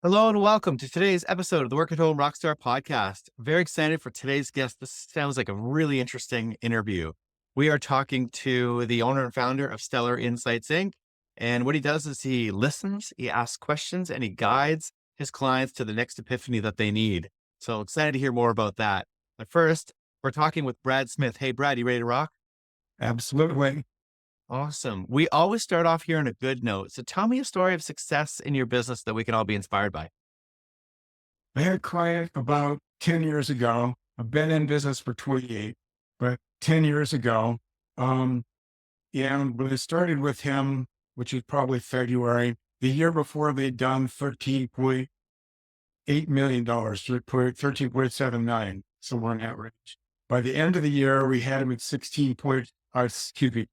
Hello and welcome to today's episode of the Work at Home Rockstar Podcast. Very excited for today's guest. This sounds like a really interesting interview. We are talking to the owner and founder of Stellar Insights Inc. And what he does is he listens, he asks questions, and he guides his clients to the next epiphany that they need. So excited to hear more about that. But first, we're talking with Brad Smith. Hey, Brad, you ready to rock? Absolutely. Awesome. We always start off here on a good note. So tell me a story of success in your business that we can all be inspired by. I had a client about 10 years ago. I've been in business for 28, but 10 years ago. Um, and when I started with him, which was probably February, the year before they'd done $13.8 million, 13.7 million, somewhere in that range. By the end of the year, we had him at 16 point, excuse me.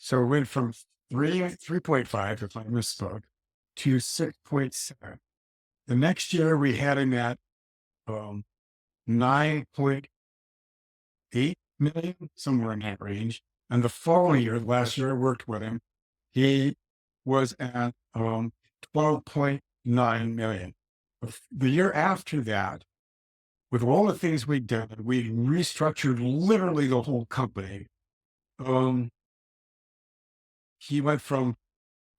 So it went from 3.5, if I misspoke, to 6.7. The next year we had him at 9.8 million, somewhere in that range. And the following year, last year I worked with him, he was at 12.9 million. The year after that, with all the things we'd done, we restructured literally the whole company. He went from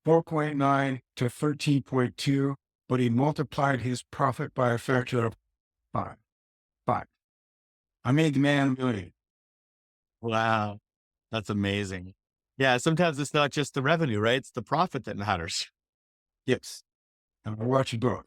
4.9 to 13.2, but he multiplied his profit by a factor of five. I made the man a million. Wow. That's amazing. Yeah. Sometimes it's not just the revenue, right? It's the profit that matters. Yes. And I watch you both.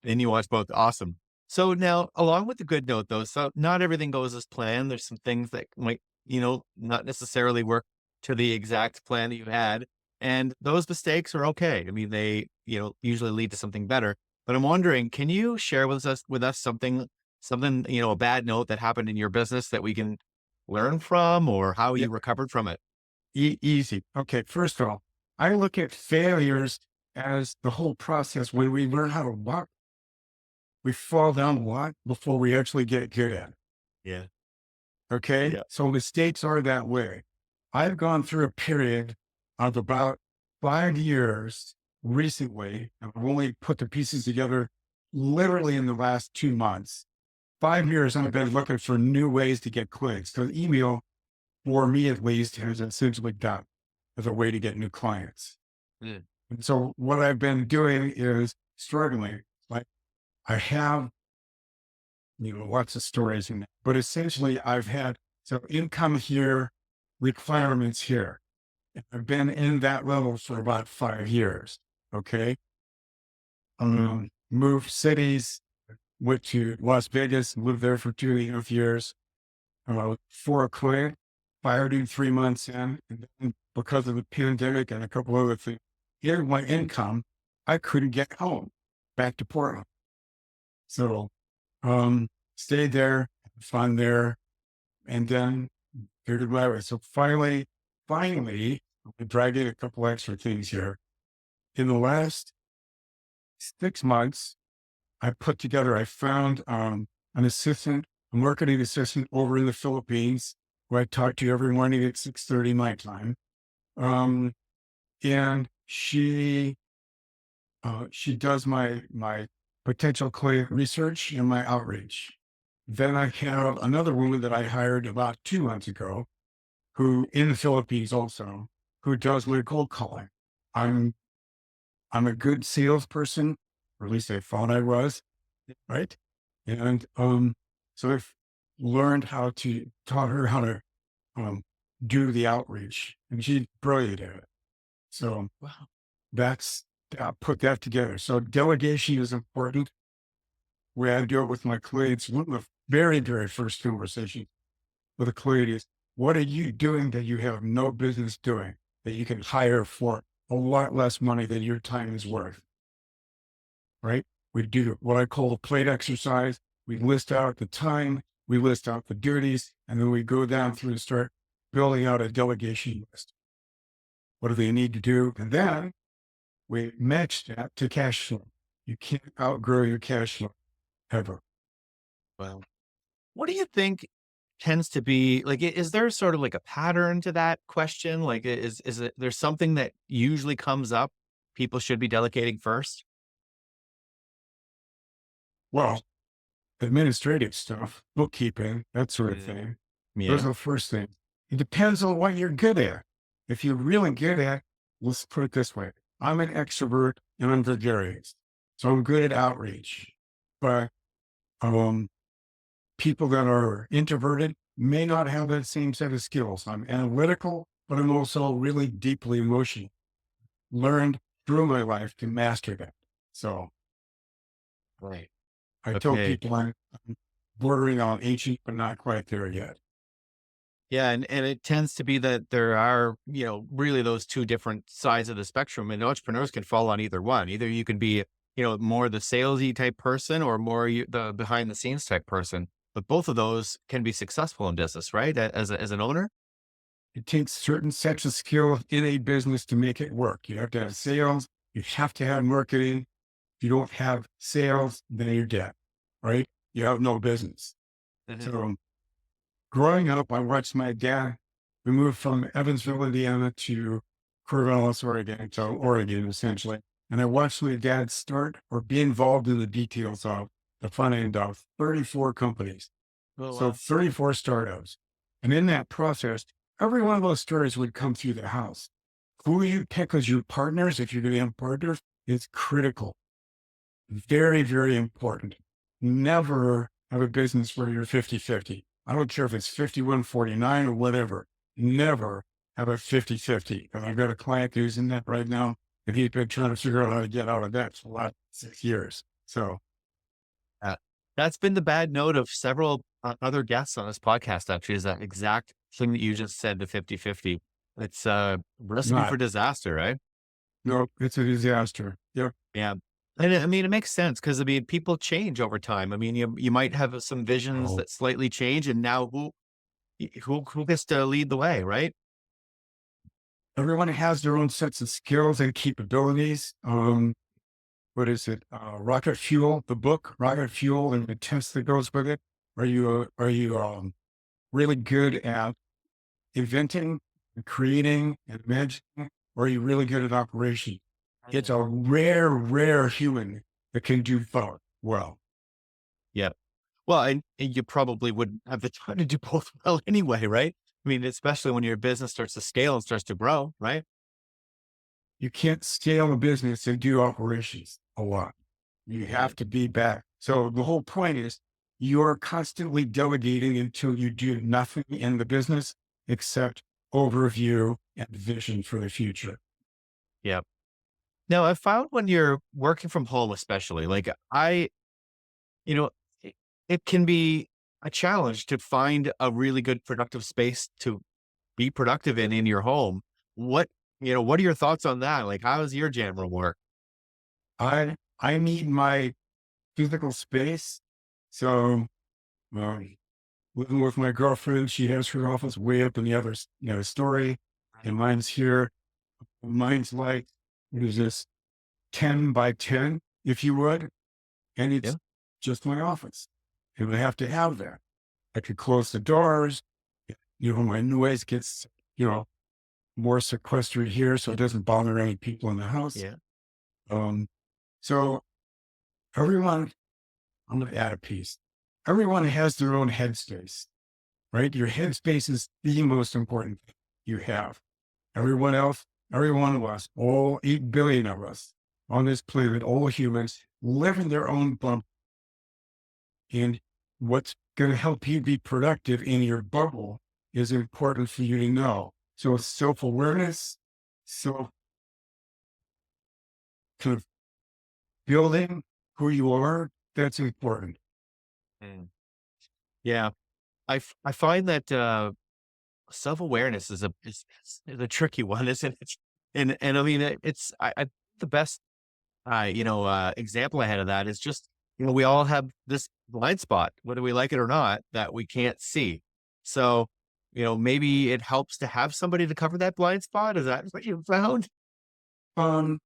And you watch both. Awesome. So now, along with the good note though, so not everything goes as planned. There's some things that might, not necessarily work to the exact plan that you had. And those mistakes are okay. I mean, they, usually lead to something better. But I'm wondering, can you share with us something, a bad note that happened in your business that we can learn from or how Yeah. you recovered from it? Easy. Okay. First of all, I look at failures as the whole process. When we learn how to walk, we fall down a lot before we actually get good at it. Yeah. Okay. Yeah. So mistakes are that way. I've gone through a period of about 5 years recently, and I've only put the pieces together literally in the last 2 months. 5 years, I've been looking for new ways to get clicks. So email, for me at least, has essentially done as a way to get new clients. Mm. And so what I've been doing is struggling. Like I have, lots of stories in that, but essentially I've had so income here, requirements here. And I've been in that level for about 5 years. Okay. Moved cities, went to Las Vegas, lived there for 2.5 years, for a client, fired him 3 months in. And then because of the pandemic and a couple other things, here my income, I couldn't get home back to Portland. So, stayed there, had fun there, and then figured my way. So finally, I dragged in a couple extra things here. In the last 6 months, I found an assistant, a marketing assistant over in the Philippines, who I talk to every morning at 6:30 my time. And she does my potential client research and my outreach. Then I have another woman that I hired about 2 months ago, who in the Philippines also, who does my cold calling. I'm I'm a good salesperson, or at least I thought I was, right? And so I've learned how to taught her how to um, do the outreach, and she's brilliant at it. So Wow. that's put that together. So delegation is important. Way I do it with my clients. One of the very first conversations with a client is, what are you doing that you have no business doing that you can hire for a lot less money than your time is worth? Right? We do what I call a plate exercise. We list out the time, we list out the duties, and then we go down through and start building out a delegation list. What do they need to do? And then we match that to cash flow. You can't outgrow your cash flow ever. Wow. What do you think tends to be like, is there sort of like a pattern to that question? Like, is it, there's something that usually comes up people should be delegating first? Well, administrative stuff, bookkeeping, that sort of Mm, thing. Those yeah. are the first things. It depends on what you're good at. If you're really good at, let's put it this way. I'm an extrovert and I'm gregarious. So I'm good at outreach. But um, people that are introverted may not have that same set of skills. I'm analytical, but I'm also really deeply emotional. Learned through my life to master that. So Right. I tell Okay. people I'm bordering on ancient, but not quite there yet. Yeah, and it tends to be that there are, really those two different sides of the spectrum, and entrepreneurs can fall on either one. Either you can be, more the salesy type person or more the behind the scenes type person. But both of those can be successful in business, right? As an owner. It takes certain sets of skills in a business to make it work. You have to have sales. You have to have marketing. If you don't have sales, then you're dead, right? You have no business. Mhm. So growing up, I watched my dad. We moved from Evansville, Indiana to Corvallis, Oregon, to Oregon, essentially. And I watched my dad start or be involved in the details of the front end of 34 companies. Oh So wow. 34 startups. And in that process, every one of those stories would come through the house. Who you pick as your partners, if you're going to have partners, is critical. Very, very important. Never have a business where you're 50-50. I don't care if it's 51-49 or whatever. Never have a 50-50. And I've got a client who's in that right now, and he's been trying to figure out how to get out of that for the last 6 years. So Uh, that's been the bad note of several other guests on this podcast. Actually, is that exact thing that you just said, the 50-50. It's a recipe not, for disaster, right? no, it's a disaster. Yep. Yeah. And I mean, it makes sense because I mean, people change over time. I mean, you might have some visions Oh, that slightly change, and now who gets to lead the way, right? everyone has their own sets of skills and capabilities. What is it? Rocket Fuel, the book, Rocket Fuel, and the test that goes with it. Are you really good at inventing, and creating, and imagining, or are you really good at operation? It's a rare, rare human that can do both well. Yeah. Well, and you probably wouldn't have the time to do both well anyway, right? I mean, especially when your business starts to scale and starts to grow, right? You can't scale a business and do operations a lot. You Mhm. have to be back. So the whole point is you're constantly delegating until you do nothing in the business except overview and vision for the future. Yeah. Now, I found when you're working from home, especially, like you know, it, it can be a challenge to find a really good productive space to be productive in your home. What, what are your thoughts on that? Like, how does your jam room work? I need my physical space. So um, living with my girlfriend, she has her office way up in the other story, and mine's here. Mine's like, what is this, 10 by 10, if you would, and Yeah. it's just my office. And I have to have that. I could close the doors. My noise gets, you know, more sequestered here so it doesn't bother any people in the house. Yeah. Um, so everyone, I'm going to add a piece. Everyone has their own headspace, right? Your headspace is the most important thing you have. Everyone else, every one of us, all 8 billion of us on this planet, all humans live in their own bubble. And what's going to help you be productive in your bubble is important for you to know. So self-awareness, self kind of building who you are, that's important. Mm. Yeah. I find that self awareness is a tricky one, isn't it? And I mean, the best example I had of that is just, we all have this blind spot, whether we like it or not, that we can't see. So, maybe it helps to have somebody to cover that blind spot. Is that what you found? Um,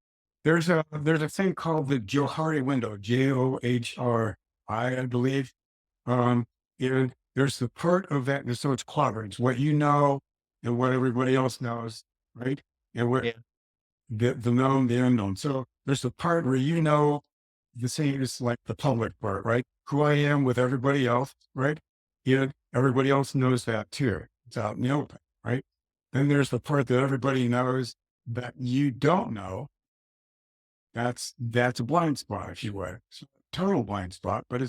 there's a thing called the Johari window, Johri, I believe. Um, and there's the part of that, and so it's quadrants, what you know and what everybody else knows, right? And what Yeah. the known, the unknown. So there's the part where you know the same as like the public part, right? Who I am with everybody else, right? Everybody else knows that too. It's out in the open, right? Then there's the part that everybody knows that you don't know. That's a blind spot, if you will. It's a total blind spot, but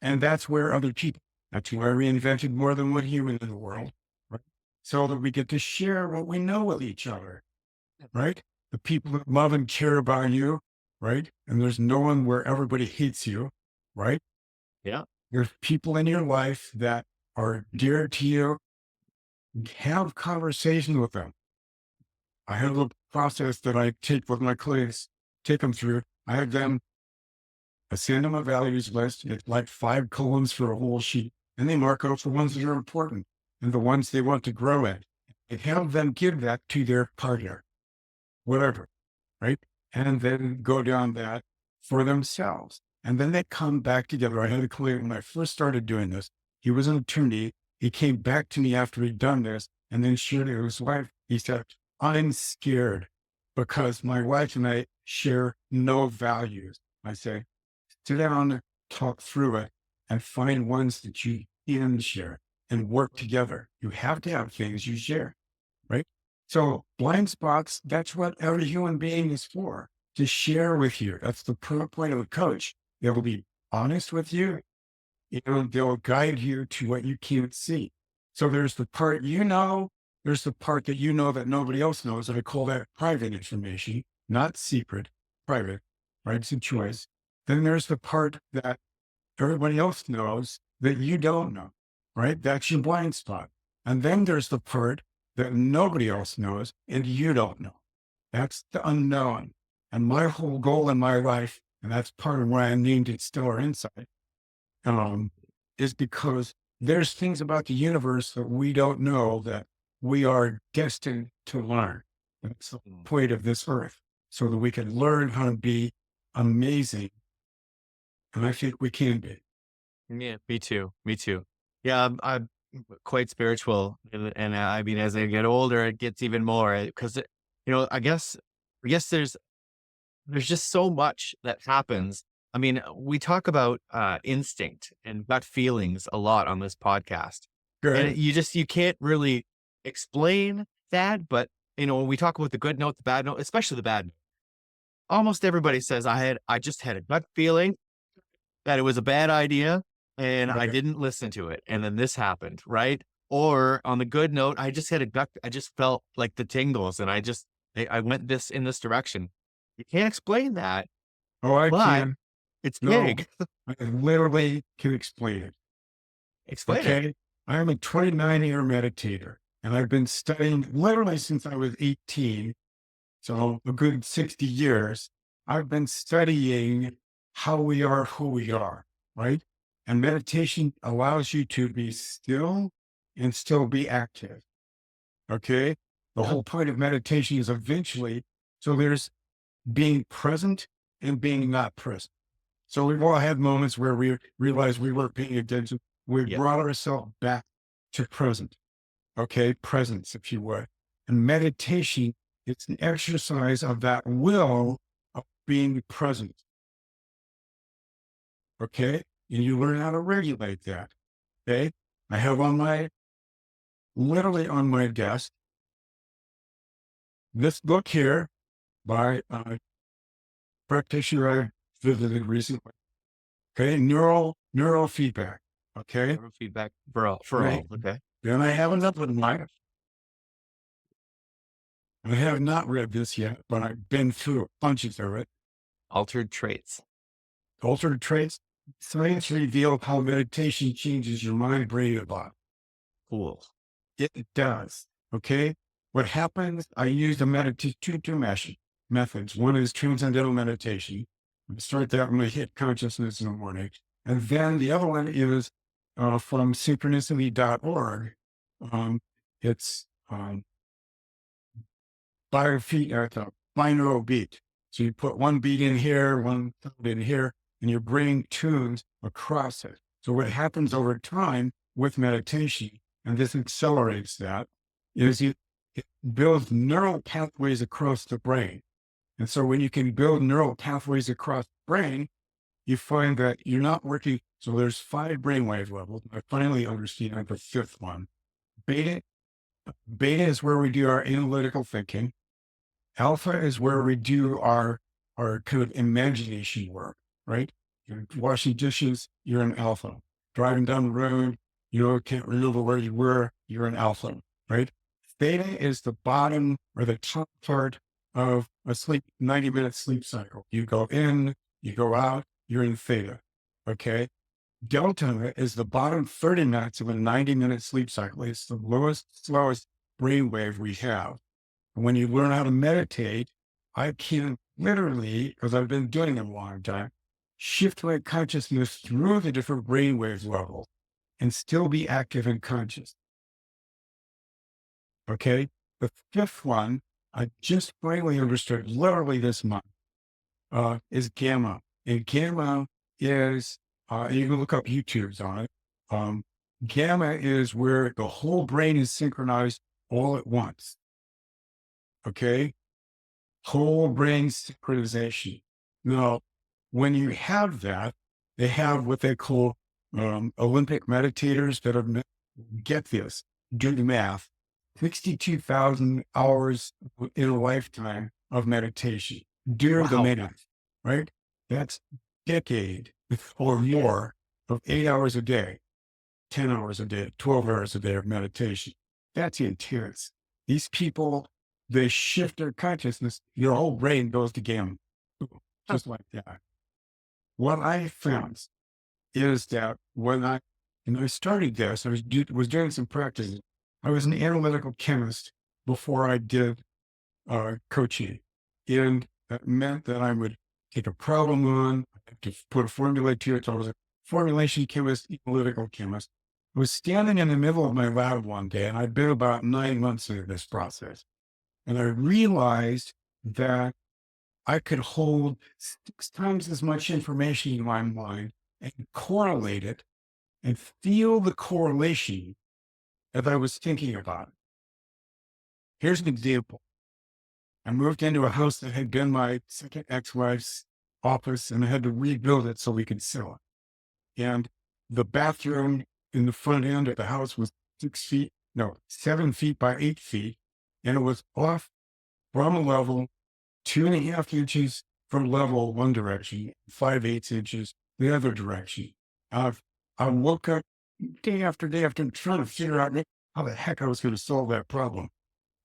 and that's where other people, that's why we invented more than one human in the world, right? So that we get to share what we know with each other, right? The people that love and care about you, right? And there's no one where everybody hates you, right? Yeah. There's people in your life that are dear to you. Have conversation with them. I have a process that I take with my clients, take them through. I send them a values list. It's like 5 columns for a whole sheet. And they mark out the ones that are important and the ones they want to grow in. And have them give that to their partner, whatever, right? And then go down that for themselves. And then they come back together. I had a client when I first started doing this. He was an attorney. He came back to me after he'd done this and then shared it with his wife. He said, I'm scared because my wife and I share no values. I say, sit down, talk through it, and find ones that you can share and work together. You have to have things you share, right? So blind spots, that's what every human being is for, to share with you. That's the point of a coach. They will be honest with you. They'll guide you to what you can't see. So there's the part there's the part that you know that nobody else knows, and I call that private information, not secret, private, right? It's a choice. Then there's the part that everybody else knows that you don't know, right? That's your blind spot. And then there's the part that nobody else knows and you don't know. That's the unknown. And my whole goal in my life, and that's part of why I named it Stellar Insight, is because there's things about the universe that we don't know that we are destined to learn. That's the point of this earth, so that we can learn how to be amazing. And I think we can be. Yeah, me too. Me too. Yeah, I'm quite spiritual, and I mean, as I get older, it gets even more because, I guess there's just so much that happens. I mean, we talk about instinct and gut feelings a lot on this podcast, and Good. you can't really explain that. But when we talk about the good note, the bad note, especially the bad note, almost everybody says I just had a gut feeling that it was a bad idea and I Right. didn't listen to it. And then this happened, right? Or on the good note, I just had a gut, I just felt like the tingles and I went in this direction. You can't explain that, Oh, I but can. it's No, big. I literally can explain it. Explain it. Okay. I'm a 29-year meditator and I've been studying literally since I was 18. So a good 60 years. I've been studying how we are who we are, right? And meditation allows you to be still and still be active. Okay. The Yeah. whole point of meditation is eventually, so there's being present and being not present. So we've all had moments where we realized we weren't paying attention. We Yep. brought ourselves back to present. Okay. Presence, if you would. And meditation, it's an exercise of that will of being present. Okay. And you learn how to regulate that. Okay. I have literally on my desk, this book here by a practitioner I visited recently. Okay. Neural feedback. Okay. Feedback for all. For Right. all. Okay. Then I have another one. I have not read this yet, but I've been through bunches of it. Altered traits. Altered traits. Science revealed how meditation changes your mind, brain, and body. Cool. It does. Okay. What happens? I use the two methods. One is transcendental meditation. I start that when I hit consciousness in the morning. And then the other one is from synchronicity.org. It's biofeed at a binaural beat. So you put one beat in here, one in here, and your brain tunes across it. So what happens over time with meditation, and this accelerates that, is it builds neural pathways across the brain. And so when you can build neural pathways across the brain, you find that you're not working. So there's 5 brainwave levels. I finally understand the fifth one. Beta, beta is where we do our analytical thinking. Alpha is where we do our kind of imagination work, right? You're washing dishes, you're in alpha. Driving down the road, can't remember where you were, you're in alpha, right? Theta is the bottom or the top part of a 90-minute sleep cycle. You go in, you go out, you're in theta. Okay. Delta is the bottom 30 minutes of a 90-minute sleep cycle. It's the lowest, slowest brainwave we have. When you learn how to meditate, I can literally, because I've been doing it a long time, shift my consciousness through the different brainwave levels and still be active and conscious. Okay. The fifth one, I just finally understood literally this month, is gamma. And gamma is, you can look up YouTubes on it. Gamma is where the whole brain is synchronized all at once. Okay. Whole brain synchronization. Now, when you have that, they have what they call Olympic meditators that have, get this, do the math, 62,000 hours in a lifetime of meditation. Do the Wow. math, right? That's decade or more of 8 hours a day, 10 hours a day, 12 hours a day of meditation. That's intense. These people, they shift their consciousness. Your whole brain goes to gamma, just like that. What I found is that when I started this, I was doing some practice. I was an analytical chemist before I did coaching. And that meant that I would take a problem on, I had to put a formula to it. So I was a formulation chemist, analytical chemist. I was standing in the middle of my lab one day, and I'd been about 9 months into this process. And I realized that I could hold 6 times as much information in my mind and correlate it and feel the correlation as I was thinking about it. Here's an example. I moved into a house that had been my second ex-wife's office, and I had to rebuild it so we could sell it. And the bathroom in the front end of the house was 7 feet by 8 feet. And it was off from a level 2.5 inches from level one direction, 5/8 inches the other direction. I woke up day after day after trying to figure out how the heck I was going to solve that problem.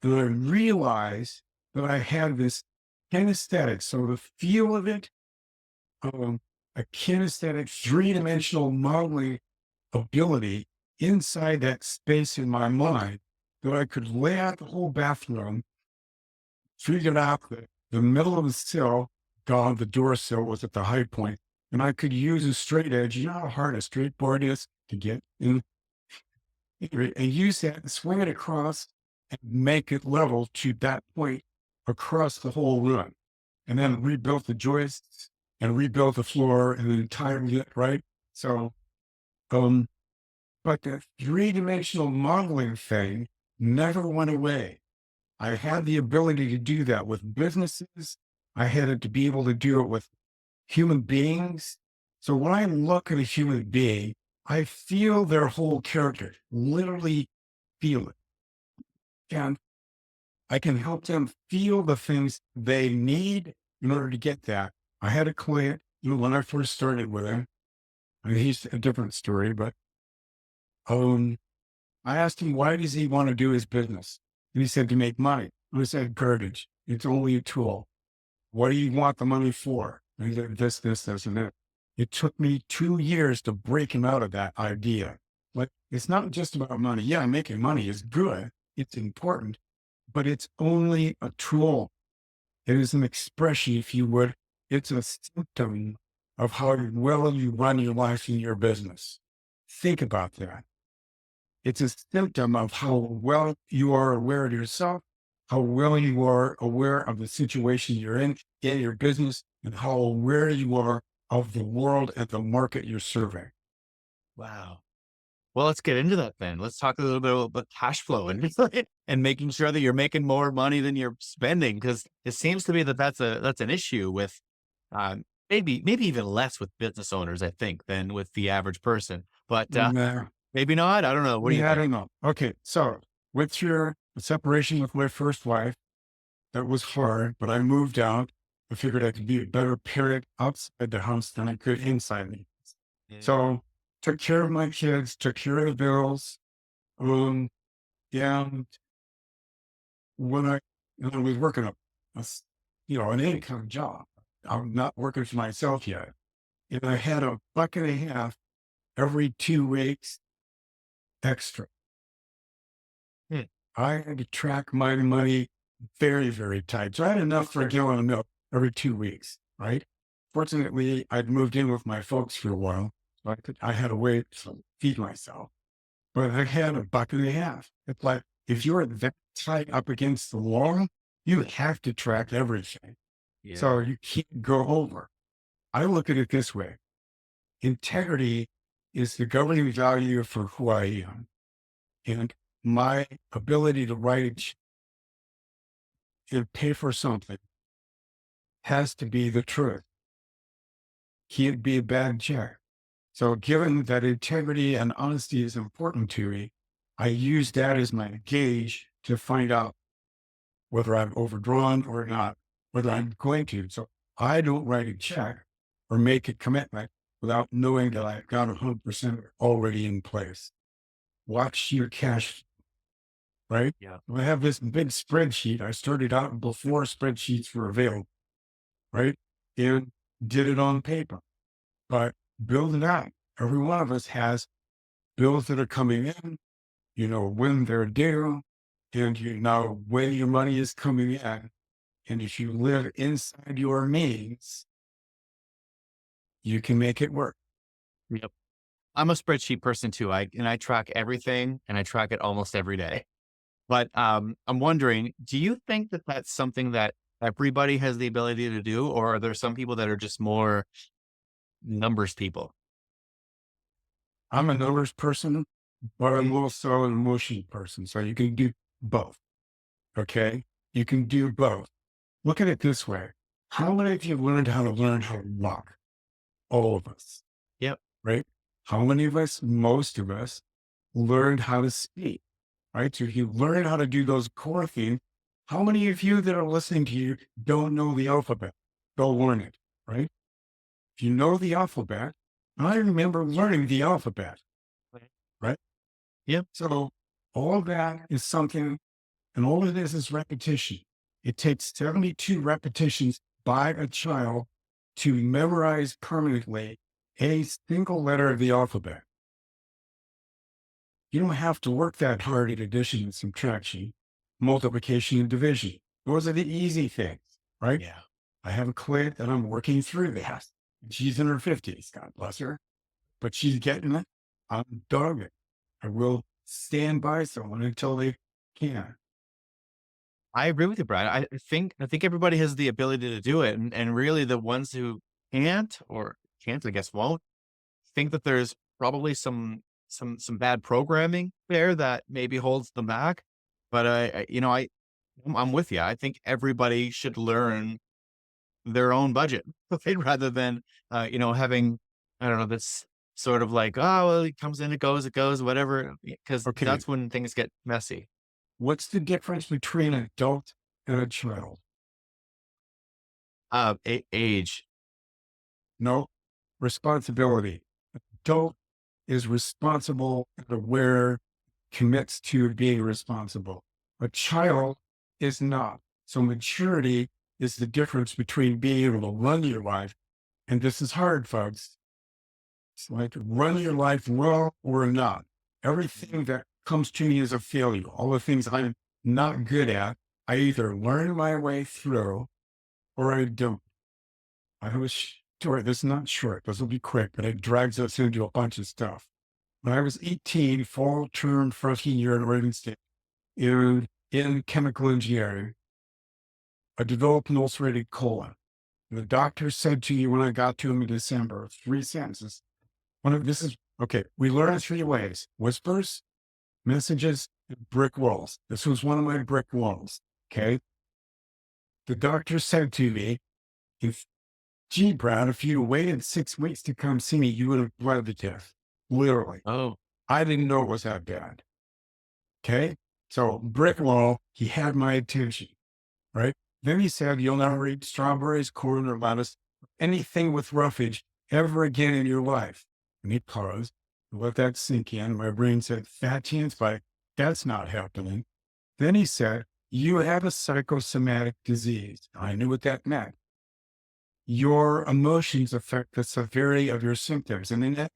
And I realized that I had this kinesthetic, so the feel of it, a kinesthetic 3-dimensional modeling ability inside that space in my mind that I could lay out the whole bathroom, figured out that the middle of the sill, the door sill was at the high point, and I could use a straight edge. You know how hard a straight board is to get in? And use that and swing it across and make it level to that point across the whole room. And then rebuilt the joists and rebuilt the floor and the entire unit, right? So, but the 3-dimensional modeling thing never went away. I had the ability to do that with businesses. I had it to be able to do it with human beings. So when I look at a human being, I feel their whole character, literally feel it. And I can help them feel the things they need in order to get that. I had a client, when I first started with him, and he's a different story, but I asked him, why does he want to do his business? And he said, to make money. I said, garbage. It's only a tool. What do you want the money for? And he said, this, and that. It took me 2 years to break him out of that idea. Like, it's not just about money. Yeah, making money is good. It's important, but it's only a tool. It is an expression, if you would. It's a symptom of how well you run your life and your business. Think about that. It's a symptom of how well you are aware of yourself, how well you are aware of the situation you're in your business, and how aware you are of the world and the market you're serving. Wow. Well, let's get into that then. Let's talk a little bit about cash flow and and making sure that you're making more money than you're spending, because it seems to me that that's an issue with maybe even less with business owners, I think, than with the average person. But No, maybe not. I don't know. What do you yeah, I think? don't know. Okay, so with your separation with my first wife, that was hard, but I moved out. I figured I could be a better parent outside the house than I could inside the house. Mm. So took care of my kids, took care of the bills. Um, and when I was working a s- an income job, I'm not working for myself yet. And I had a buck and a half every 2 weeks extra. Hmm. I had to track my money very, very tight. So I had enough for a gallon of milk every 2 weeks, right? Fortunately, I'd moved in with my folks for a while. So I had a way to feed myself. But I had a buck and a half. It's like if you're that tight up against the wall, you have to track everything. So Yeah. you can't go over. I look at it this way. Integrity is the governing value for who I am. And my ability to write a check and pay for something has to be the truth. Can't be a bad check. So given that integrity and honesty is important to me, I use that as my gauge to find out whether I'm overdrawn or not, whether I'm going to. So I don't write a check or make a commitment without knowing that I've got 100% already in place. Watch your cash, right? Yeah. I have this big spreadsheet. I started out before spreadsheets were available, right? And did it on paper, but build it out. Every one of us has bills that are coming in, when they're due, and you know when your money is coming in. And if you live inside your means, you can make it work. Yep. I'm a spreadsheet person too. I track everything and I track it almost every day. But I'm wondering, do you think that that's something that everybody has the ability to do, or are there some people that are just more numbers people? I'm a numbers person, but I'm Mm. also an emotion person. So you can do both. Okay. You can do both. Look at it this way. How many of you learn how to walk? All of us, Yep. right? How many of us, most of us, learned how to speak, right? So if you learn how to do those core things, how many of you that are listening to you don't know the alphabet? Go learn it, right? If you know the alphabet, I remember learning the alphabet, Right. right? Yep. So all that is something, and all of this is repetition. It takes 72 repetitions by a child to memorize permanently a single letter of the alphabet. You don't have to work that hard at addition and subtraction, multiplication and division. Those are the easy things, right? Yeah. I have a client that I'm working through that. She's in her 50s, God bless her, but she's getting it. I'm dogged. I will stand by someone until they can. I agree with you, Brad. I think everybody has the ability to do it, and really the ones who can't, I guess, won't think that there's probably some bad programming there that maybe holds them back. But I'm with you. I think everybody should learn their own budget, right? Rather than having, I don't know, this sort of like, oh well, it comes in, it goes, whatever. Because Okay, that's when things get messy. what's the difference between an adult and a child? Age. No, responsibility. Adult is responsible and aware, commits to being responsible. A child is not. So maturity is the difference between being able to run your life. And this is hard, folks. It's like run your life well or not. Everything that comes to me is a failure. All the things I'm not good at, I either learn my way through or I don't. I have a story. This is not short. This will be quick, but it drags us into a bunch of stuff. When I was 18, fall term freshman year at Oregon State, in chemical engineering, I developed an ulcerated colon. And the doctor said to me when I got to him in December, three sentences. This is okay. We learn three ways: whispers, messages, and brick walls. This was one of my brick walls. Okay. The doctor said to me, if gee, Brad, if you'd waited 6 weeks to come see me, you would have bled to death. Literally. Oh, I didn't know it was that bad. Okay. So brick wall, he had my attention, right? Then he said, you'll never eat strawberries, corn, or lettuce, anything with roughage ever again in your life. And he paused, let that sink in. My brain said, fat chance, but that's not happening. Then he said, you have a psychosomatic disease. I knew what that meant. Your emotions affect the severity of your symptoms. And in huh. that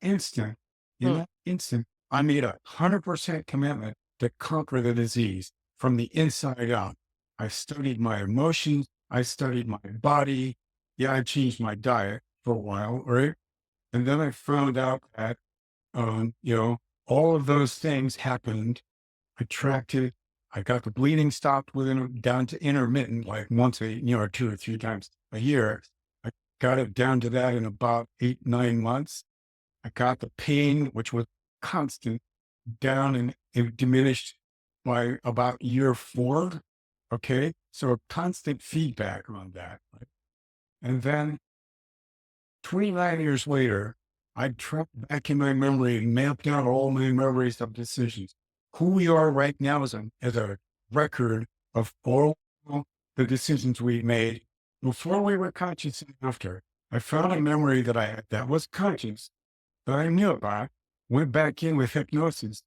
instant, I made 100% commitment to conquer the disease from the inside out. I studied my emotions. I studied my body. Yeah, I changed my diet for a while, right? And then I found out that, you know, all of those things happened. I tracked it. I got the bleeding stopped down to intermittent, like once or 2 or 3 times a year. I got it down to that in about 8, 9 months. I got the pain, which was constant, down and it diminished by about year 4. Okay. So a constant feedback on that. Right? And then 29 years later, I tracked back in my memory and mapped out all my memories of decisions. Who we are right now is a record of all the decisions we made before we were conscious and after. I found a memory that I had that was conscious that I knew about, went back in with hypnosis.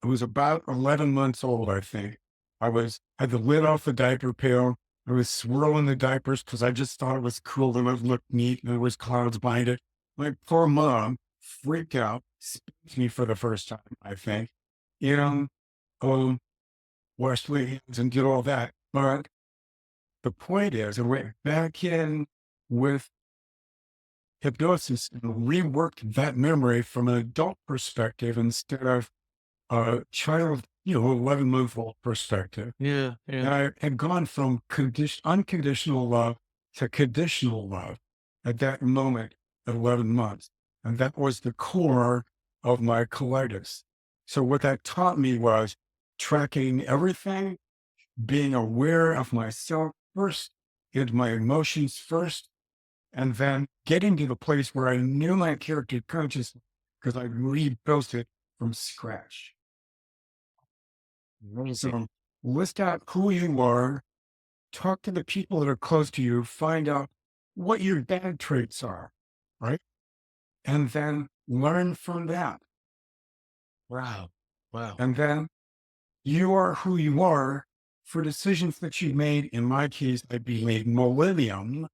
It was about 11 months old, I think. Had the lid off the diaper pail. I was swirling the diapers because I just thought it was cool and it looked neat and there was clouds behind it. My poor mom freaked out, spanked me for the first time, I think. You know, um, washed my hands and did all that. But the point is, I went back in with hypnosis and reworked that memory from an adult perspective instead of a child, 11-month-old perspective. Yeah, yeah. And I had gone from unconditional love to conditional love at that moment at 11 months. And that was the core of my colitis. So what that taught me was tracking everything, being aware of myself first and my emotions first, and then getting to the place where I knew my character consciously because I rebuilt it from scratch. Amazing. So list out who you are, talk to the people that are close to you, find out what your bad traits are, right? And then learn from that. Wow. Wow. And then you are who you are for decisions that you made. In my case, I'd be made millennium,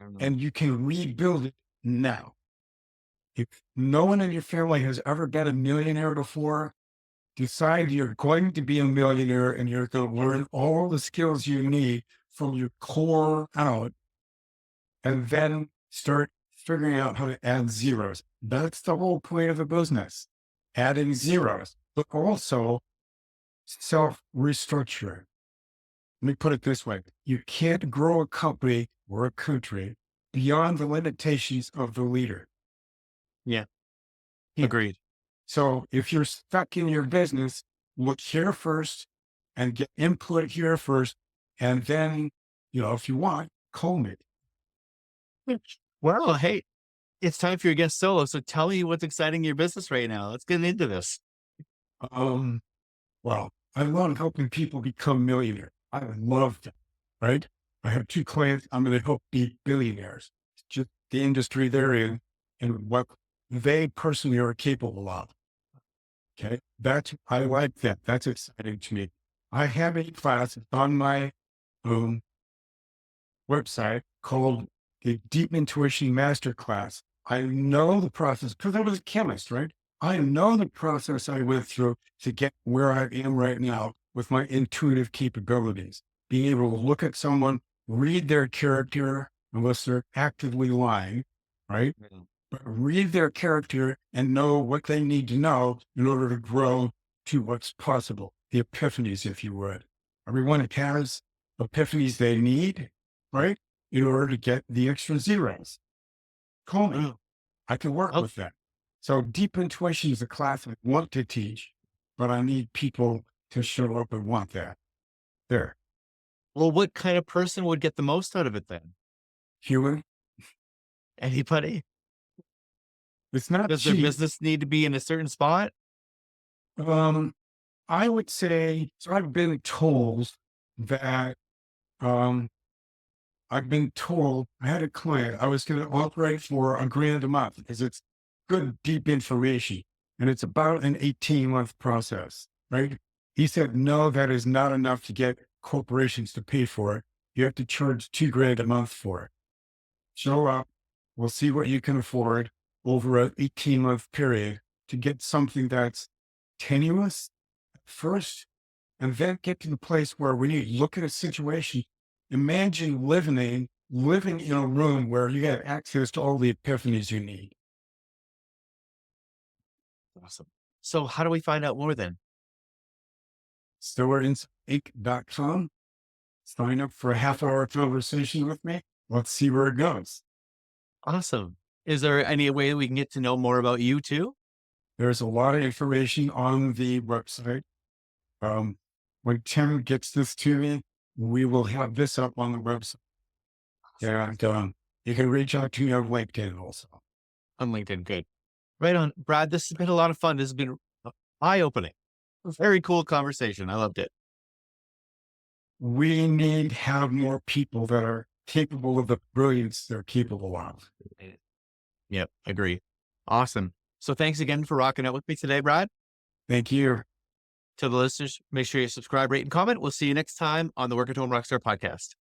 Mhm. and you can rebuild it now. If no one in your family has ever been a millionaire before, decide you're going to be a millionaire and you're going to learn all the skills you need from your core out and then start figuring out how to add zeros. That's the whole point of a business, adding zeros, but also self restructuring. Let me put it this way. You can't grow a company or a country beyond the limitations of the leader. Yeah. Yeah. Agreed. So if you're stuck in your business, look here first and get input here first. And then, if you want, call me. Well, hey, it's time for your guest solo. So tell me what's exciting in your business right now. Let's get into this. Um, well, I love helping people become millionaires. I love that, right? I have 2 clients. I'm going to help be billionaires. It's just the industry they're in and what they personally are capable of. Okay. I like that. That's exciting to me. I have a class on my um, website called the Deep Intuition Masterclass. I know the process because I was a chemist, right? I know the process I went through to get where I am right now with my intuitive capabilities. Being able to look at someone, read their character, unless they're actively lying, right? Mhm. But read their character and know what they need to know in order to grow to what's possible. The epiphanies, if you would. Everyone has epiphanies they need, right? In order to get the extra zeros. Call me. Wow. I can work Oh, with that. So deep intuition is a class I want to teach, but I need people to show up and want that. There. well, what kind of person would get the most out of it then? Human. Anybody? It's not Does their cheap. business need to be in a certain spot? Um, I would say, so I've been told that, um, I had a client, I was going to operate for a grand a month because it's good, deep information. And it's about an 18-month process, right? He said, no, that is not enough to get corporations to pay for it. You have to charge 2 grand a month for it. Show up. We'll see what you can afford over an 18-month period to get something that's tenuous at first, and then get to the place where when you look at a situation, imagine living in a room where you have access to all the epiphanies you need. Awesome. So how do we find out more then? Storinc.com. Sign up for a half-hour conversation with me. Let's see where it goes. Awesome. Is there any way we can get to know more about you too? There's a lot of information on the website. When Tim gets this to me, we will have this up on the website. And you can reach out to me on LinkedIn also. On LinkedIn. Good. Right on. Brad, this has been a lot of fun. This has been eye-opening. Very cool conversation. I loved it. We need to have more people that are capable of the brilliance they're capable of. Yep. Agree. Awesome. So thanks again for rocking out with me today, Brad. Thank you. To the listeners, make sure you subscribe, rate, and comment. We'll see you next time on the Work at Home Rockstar Podcast.